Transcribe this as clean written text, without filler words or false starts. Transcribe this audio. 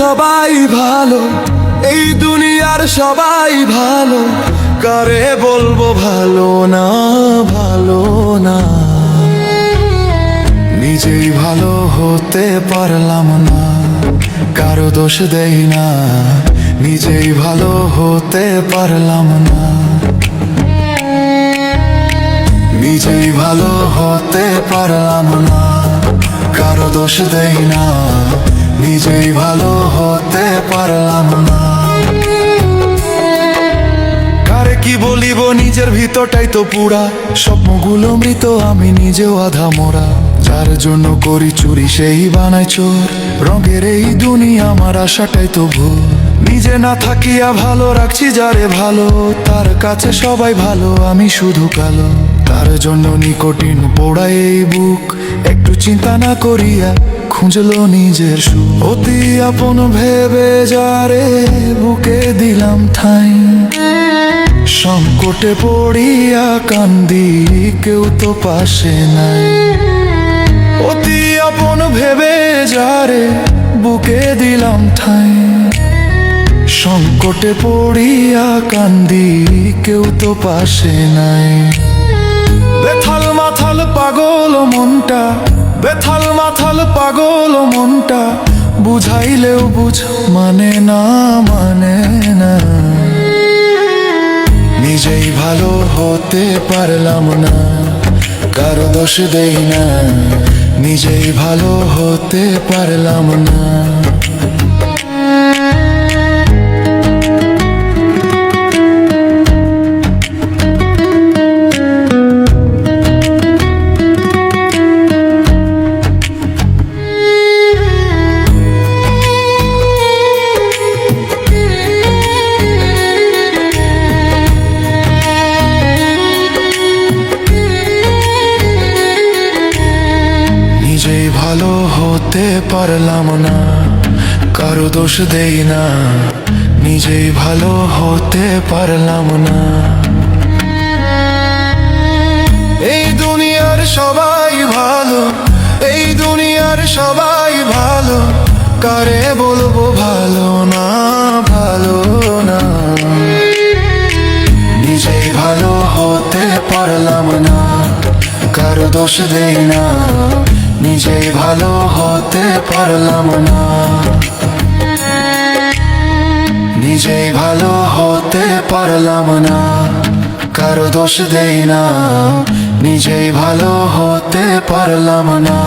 সবাই ভালো, এই দুনিয়ার সবাই ভালো, কারে বলবো ভালো না, ভালো না। নিজেই ভালো হতে পারলাম না, কারো দোষ দেই না। নিজেই ভালো হতে পারলাম না, নিজেই ভালো হতে পারলাম না, কারো দোষ দেই না। নিজেই ভালো হতে পারলাম না। কারে কি বলিব, নিজের ভিতরটাই তো পুরা, স্বপ্নগুলো মৃত, আমি নিজেও আধা মোরা। যার জন্য করি চুরি সেই বানায় চোর, রঙের এই দুনিয়া আমার আশাটাই তো ভুল। নিজে না থাকিয়া ভালো রাখছি যারে ভালো, তার কাছে সবাই ভালো, আমি শুধু কালো। তার জন্য নিকোটিন পোড়ায় এই বুক, একটু চিন্তা না করিয়া খুঁজলো নিজের সুখ। অতি আপন ভেবে যারে বুকে দিলাম ঠাঁই, সংকটে পড়িয়া কান্দি, কেউ তো পাশে নাই। অতি আপন ভেবে যারে বুকে দিলাম ঠাঁই, সংকটে পড়িয়া কান্দি, কেউ তো পাশে নাই। বেথাল মাথাল পাগল মনটা, বেথাল মাথাল পাগল মনটা, বুঝাইলেও বুঝ মানে না, মানে না। নিজেই ভালো হতে পারলাম না, কারো দোষ দেই না। নিজেই ভালো হতে পারলাম না। নিজেই ভালো হতে পারলাম না, কারো দোষ দেই না। নিজেই ভালো হতে পারলাম না। এই দুনিয়ার সবাই ভালো, এই দুনিয়ার সবাই ভালো, কারে বলবো ভালো না, ভালো না। নিজেই ভালো হতে পারলাম না, কারো দোষ দেই না। নিজেই ভালো হতে পারলাম না, নিজেই ভালো হতে পারলাম না, কারো দোষ দেই না। নিজেই ভালো হতে পারলাম না।